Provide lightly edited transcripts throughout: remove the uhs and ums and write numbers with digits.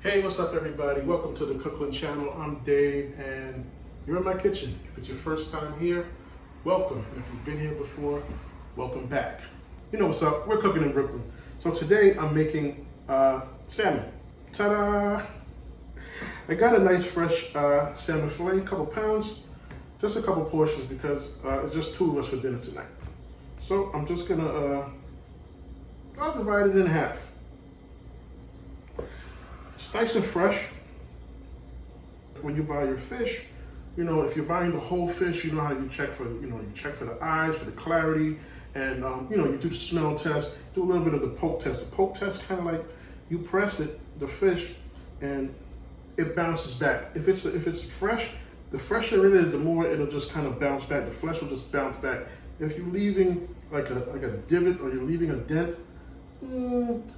Hey, what's up everybody? Welcome to the Cookland channel. I'm Dave and you're in my kitchen. If it's your first time here, welcome. And if you've been here before, welcome back. You know what's up, we're cooking in Brooklyn. So today I'm making salmon. Ta-da! I got a nice fresh salmon fillet, a couple pounds, just a couple portions because it's just two of us for dinner tonight. So I'm just gonna, I'll divide it in half. It's nice and fresh. When you buy your fish, you know, if you're buying the whole fish, you know how you check for, you check for the eyes, for the clarity, and you do the smell test, do a little bit of the poke test. The poke test kind of like you press it, the fish, and it bounces back. If it's fresh, the fresher it is, the more it'll just kind of bounce back. The flesh will just bounce back. If you're leaving like a divot or you're leaving a dent,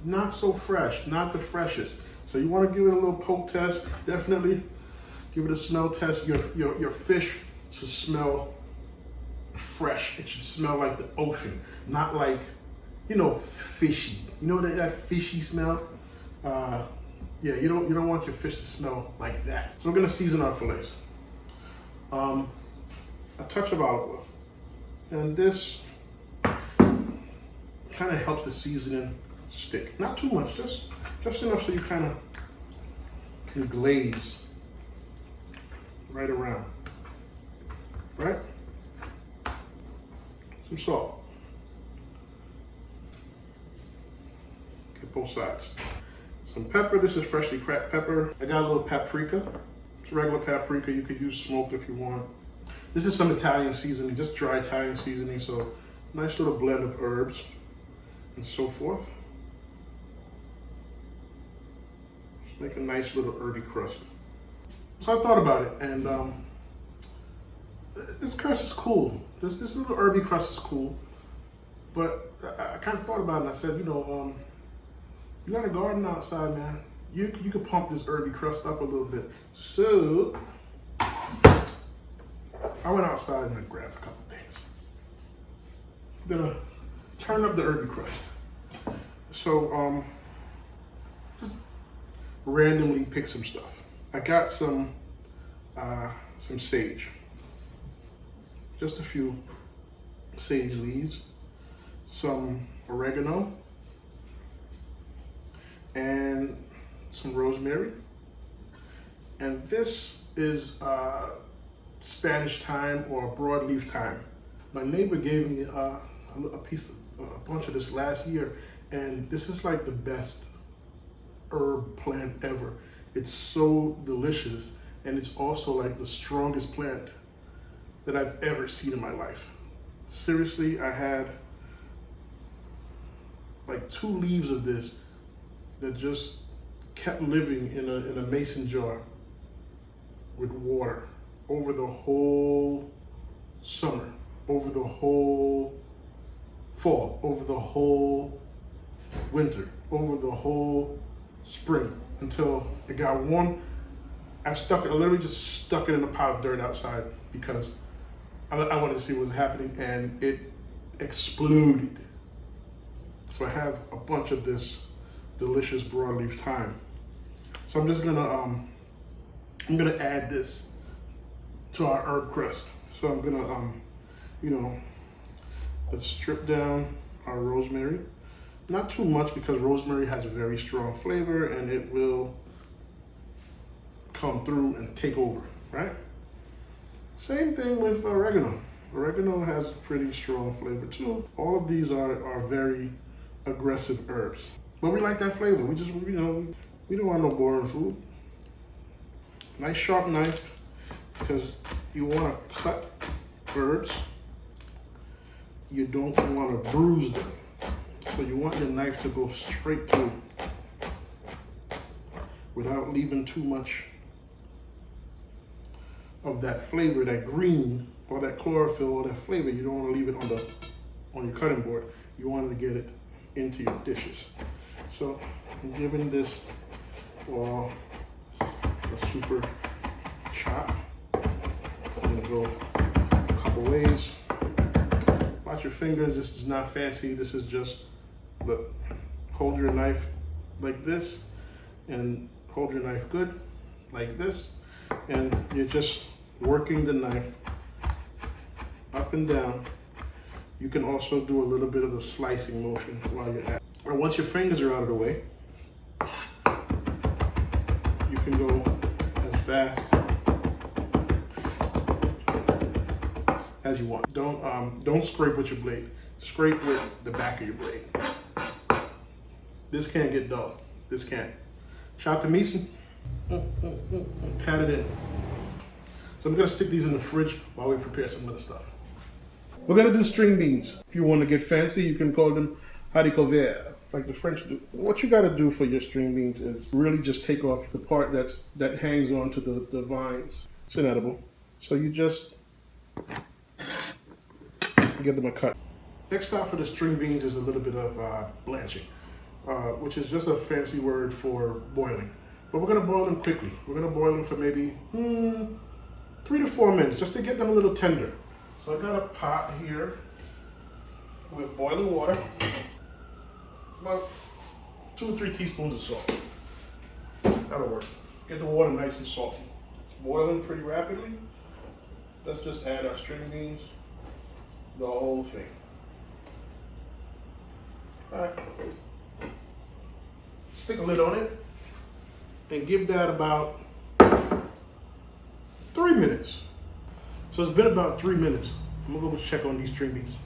not so fresh, not the freshest. So you want to give it a little poke test. Definitely give it a smell test. Your fish should smell fresh. It should smell like the ocean, not like, fishy. You know that fishy smell? Yeah, you don't want your fish to smell like that. So we're gonna season our fillets. A touch of olive oil, and this kind of helps the seasoning stick. Not too much, just enough so you kind of can glaze right around, right? Some salt. Get both sides. Some pepper. This is freshly cracked pepper. I got a little paprika. It's regular paprika. You could use smoked if you want. This is some Italian seasoning, just dry Italian seasoning. So nice little blend of herbs and so forth. Make a nice little herby crust. So I thought about it, and this crust is cool. This little herby crust is cool, but I kind of thought about it, and I said, you got a garden outside, man. You could pump this herby crust up a little bit. So I went outside and I grabbed a couple things. I'm gonna turn up the herby crust. So just randomly pick some stuff. I got some sage, just a few sage leaves, some oregano, and some rosemary. And this is Spanish thyme or broadleaf thyme. My neighbor gave me a bunch of this last year, and this is like the best herb plant ever. It's so delicious, and it's also like the strongest plant that I've ever seen in my life. Seriously, I had like 2 leaves of this that just kept living in a mason jar with water over the whole summer, over the whole fall, over the whole winter, over the whole spring, until it got warm. I literally just stuck it in a pile of dirt outside because I wanted to see what was happening, and it exploded. So I have a bunch of this delicious broadleaf thyme. So I'm just gonna I'm gonna add this to our herb crust. So I'm gonna let's strip down our rosemary. Not too much, because rosemary has a very strong flavor and it will come through and take over, right? Same thing with oregano. Oregano has a pretty strong flavor too. All of these are very aggressive herbs, but we like that flavor. We just, we don't want no boring food. Nice sharp knife, because you want to cut herbs. You don't want to bruise them. So you want your knife to go straight through without leaving too much of that flavor, that green or that chlorophyll or that flavor. You don't want to leave it on your cutting board. You want to get it into your dishes. So I'm giving this a super chop. I'm gonna go a couple ways. Watch your fingers. This is not fancy. This is just, look, hold your knife like this and hold your knife good, like this, and you're just working the knife up and down. You can also do a little bit of a slicing motion while you're at it. And once your fingers are out of the way, you can go as fast as you want. Don't scrape with your blade. Scrape with the back of your blade. This can't get dull. This can't. Shout out to Mason. Pat it in. So I'm gonna stick these in the fridge while we prepare some other stuff. We're gonna do string beans. If you want to get fancy, you can call them haricots verts, like the French do. What you gotta do for your string beans is really just take off the part that hangs on to the vines. It's inedible. So you just give them a cut. Next stop for the string beans is a little bit of blanching, which is just a fancy word for boiling. But we're gonna boil them quickly. We're gonna boil them for maybe 3 to 4 minutes, just to get them a little tender. So I got a pot here with boiling water, about 2 or 3 teaspoons of salt. That'll work. Get the water nice and salty. It's boiling pretty rapidly. Let's just add our string beans, the whole thing. All right. Stick a lid on it and give that about 3 minutes. So it's been about 3 minutes. I'm gonna go check on these string beans.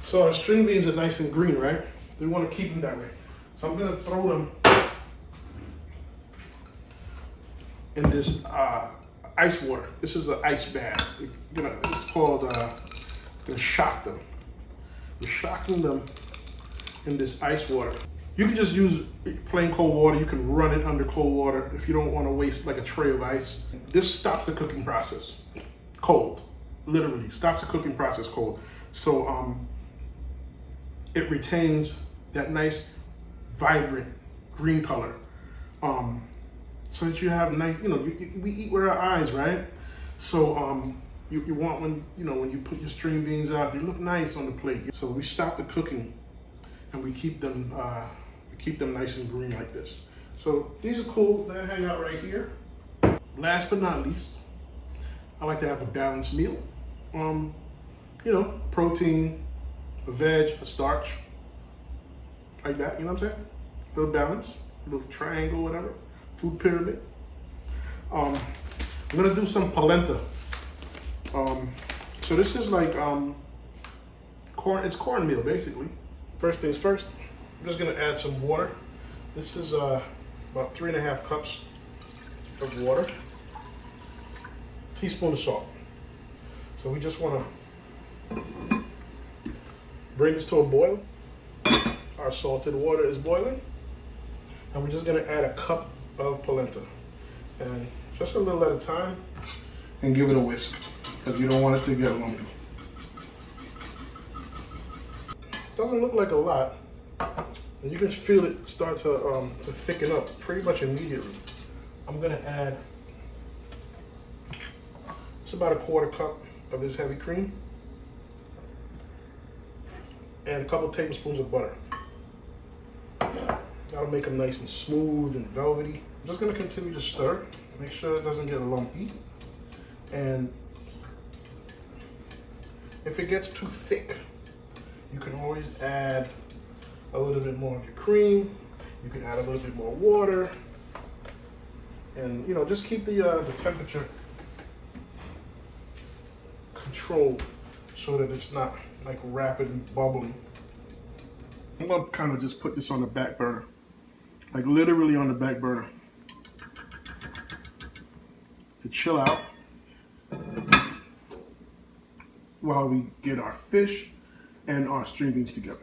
So our string beans are nice and green, right? We want to keep them that way. So I'm gonna throw them in this ice water. This is an ice bath. It's called, gonna shock them. We're shocking them in this ice water. You can just use plain cold water. You can run it under cold water if you don't want to waste like a tray of ice. This stops the cooking process cold, literally stops the cooking process cold. So it retains that nice, vibrant green color. So that you have nice, we eat with our eyes, right? So you want when you put your string beans out, they look nice on the plate. So we stop the cooking and we keep them nice and green like this. So these are cool. They hang out right here. Last but not least, I like to have a balanced meal. Protein, a veg, a starch, like that. You know what I'm saying? A little balance, a little triangle, whatever. Food pyramid. I'm gonna do some polenta. So this is like corn. It's cornmeal basically. First things first. I'm just gonna add some water. This is about 3.5 cups of water. Teaspoon of salt. So we just wanna bring this to a boil. Our salted water is boiling. And we're just gonna add a cup of polenta. And just a little at a time and give it a whisk because you don't want it to get lumpy. Doesn't look like a lot. And you can feel it start to thicken up pretty much immediately. I'm gonna add, it's about a 1/4 cup of this heavy cream and a couple tablespoons of butter. That'll make them nice and smooth and velvety. I'm just gonna continue to stir, make sure it doesn't get lumpy. And if it gets too thick, you can always add a little bit more of your cream. You can add a little bit more water. And just keep the temperature controlled so that it's not like rapidly bubbling. I'm gonna kind of just put this on the back burner, like literally on the back burner, to chill out while we get our fish and our string beans together.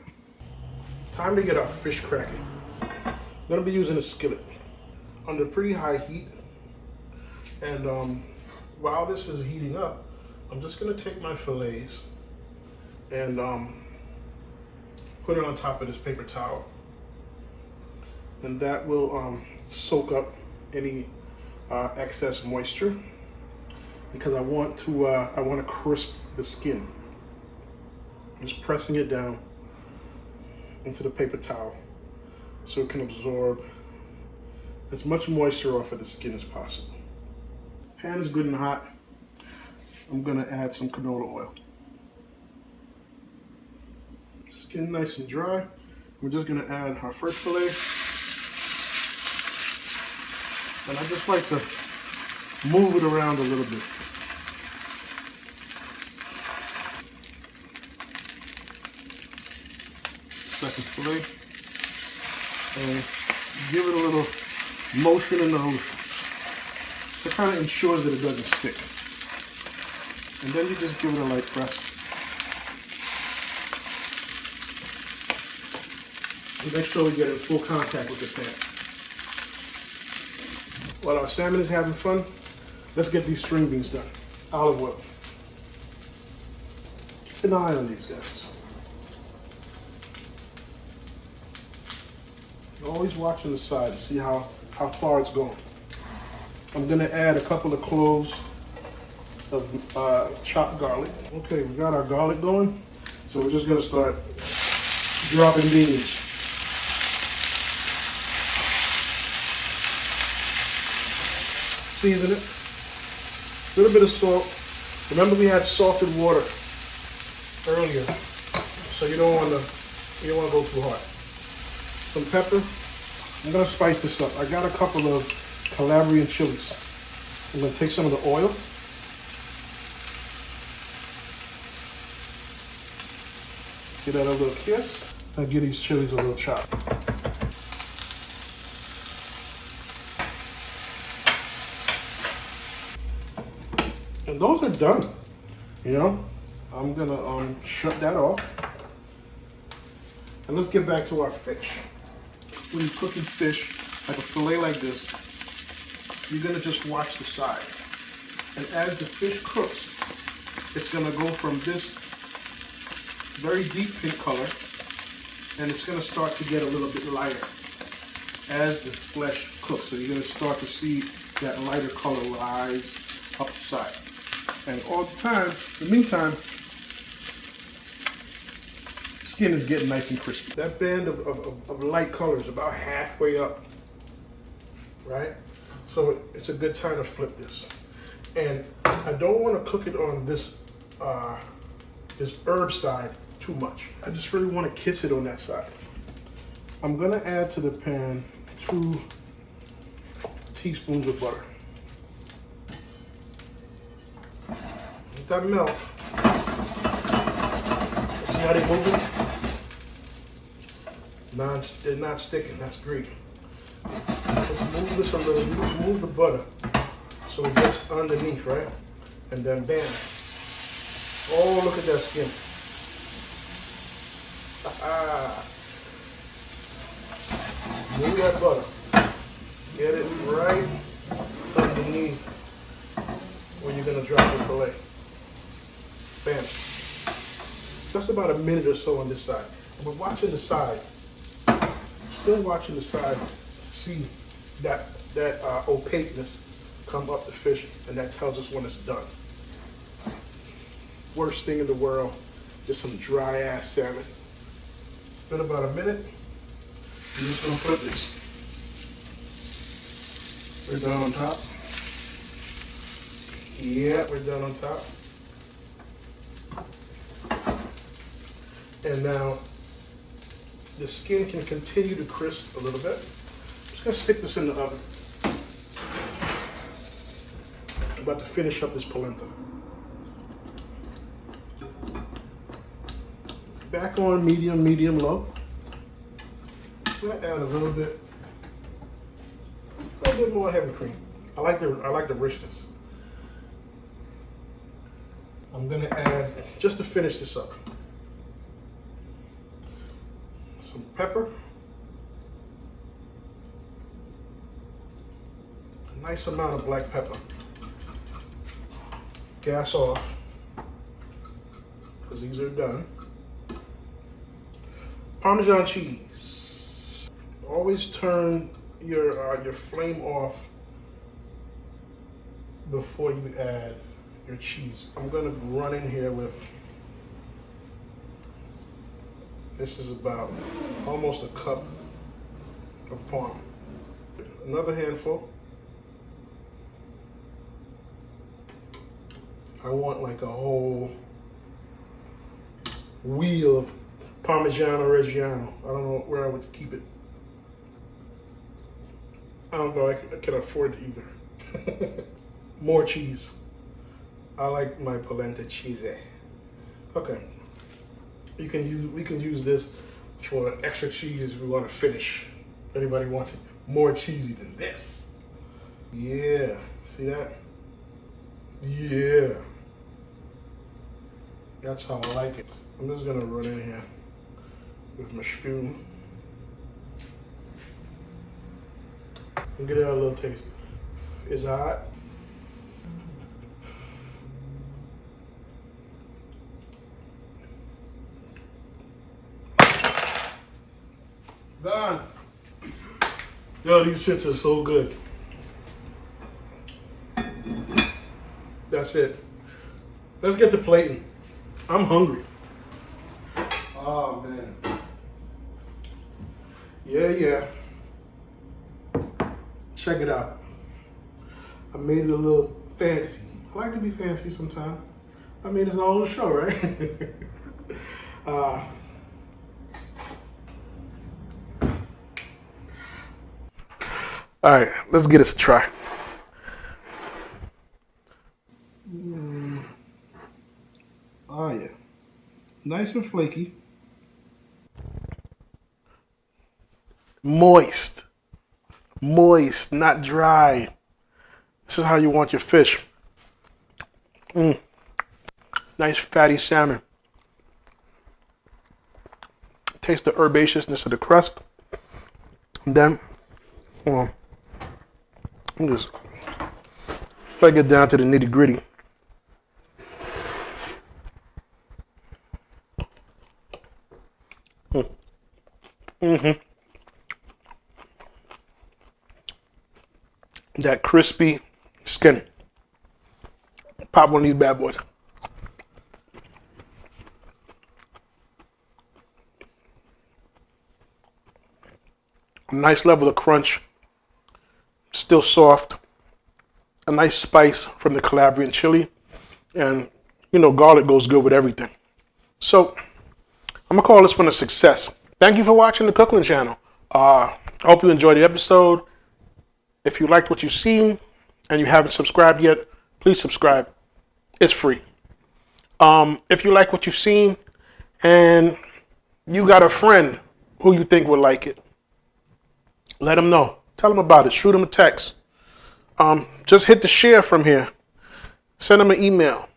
Time to get our fish cracking. I'm gonna be using a skillet under pretty high heat. And while this is heating up, I'm just gonna take my fillets and put it on top of this paper towel. And that will soak up any excess moisture because I want to crisp the skin. Just pressing it down into the paper towel so it can absorb as much moisture off of the skin as possible. Pan is good and hot. I'm gonna add some canola oil. Skin nice and dry. We're just gonna add our first fillet. And I just like to move it around a little bit. Second fillet. And give it a little motion in the ocean. That kind of ensures that it doesn't stick. And then you just give it a light press. And make sure we get in full contact with the pan. While our salmon is having fun, let's get these string beans done. Olive oil. Keep an eye on these guys. Always watching the side to see how far it's going. I'm gonna add a couple of cloves of chopped garlic. Okay, we got our garlic going, so we're just gonna start dropping beans. Season it. A little bit of salt. Remember we had salted water earlier, so you don't want to go too hard. Some pepper. I'm gonna spice this up. I got a couple of Calabrian chilies. I'm gonna take some of the oil. Give that a little kiss. I'll give these chilies a little chop. And those are done. You know, I'm gonna shut that off. And let's get back to our fish. When you're cooking fish, like a fillet like this, you're gonna just watch the side. And as the fish cooks, it's gonna go from this very deep pink color, and it's gonna start to get a little bit lighter as the flesh cooks. So you're gonna start to see that lighter color rise up the side. And all the time, in the meantime, skin is getting nice and crispy. That band of light color is about halfway up, right? So it's a good time to flip this. And I don't want to cook it on this this herb side too much. I just really want to kiss it on that side. I'm gonna add to the pan 2 teaspoons of butter. Let that melt. See how they moving? They're not sticking. That's great. Let's move this a little. Move the butter so it gets underneath, right? And then bam. Oh, look at that skin. Move that butter. Get it right underneath where you're gonna drop the fillet. Bam. Just about a minute or so on this side. And we're watching the side. Still watching the side to see that opaqueness come up the fish, and that tells us when it's done. Worst thing in the world is some dry ass salmon. It's been about a minute. I'm just gonna flip this. We're done on top. Yeah, we're done on top. And now the skin can continue to crisp a little bit. I'm just gonna stick this in the oven. I'm about to finish up this polenta. Back on medium low. I'm gonna add a little bit more heavy cream. I like the richness. I'm gonna add, just to finish this up, some pepper, a nice amount of black pepper. Gas off, because these are done. Parmesan cheese. Always turn your flame off before you add your cheese. I'm gonna run in here with, this is about almost a cup of Parm. Another handful. I want like a whole wheel of Parmigiano Reggiano. I don't know where I would keep it. I don't know, I can afford it either. More cheese. I like my polenta cheesy. Okay. We can use this for extra cheese if we want to finish. If anybody wants it more cheesy than this. Yeah. See that? Yeah. That's how I like it. I'm just gonna run in here with my spoon and get it a little taste. It's hot. Done. Yo, these shits are so good. That's it. Let's get to plating. I'm hungry. Oh, man. Yeah. Check it out. I made it a little fancy. I like to be fancy sometimes. I mean, it's a whole show, right? All right, let's get this a try. Oh, yeah. Nice and flaky. Moist. Moist, not dry. This is how you want your fish. Nice fatty salmon. Taste the herbaceousness of the crust. And then, hold on. If I get down to the nitty gritty. That crispy skin. Pop one of these bad boys. A nice level of crunch. Still soft. A nice spice from the Calabrian chili. And, you know, garlic goes good with everything. So, I'm going to call this one a success. Thank you for watching the Cookland channel. I hope you enjoyed the episode. If you liked what you've seen and you haven't subscribed yet, please subscribe. It's free. If you like what you've seen and you got a friend who you think would like it, let them know. Tell them about it. Shoot them a text. Just hit the share from here. Send them an email.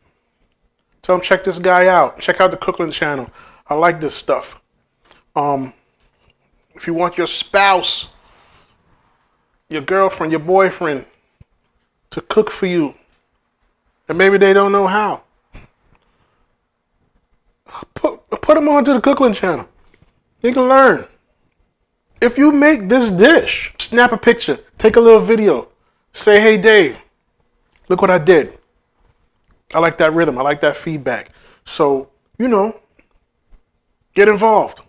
Tell them check this guy out. Check out the Cookland channel. I like this stuff. If you want your spouse, your girlfriend, your boyfriend to cook for you, and maybe they don't know how, put them onto the Cookland channel. You can learn. If you make this dish, snap a picture, take a little video, say, hey Dave, look what I did. I like that rhythm. I like that feedback. So, you know, get involved.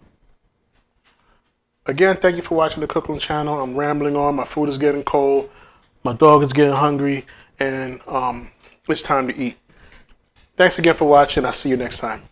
Again, thank you for watching the Cookland channel. I'm rambling on. My food is getting cold. My dog is getting hungry. And it's time to eat. Thanks again for watching. I'll see you next time.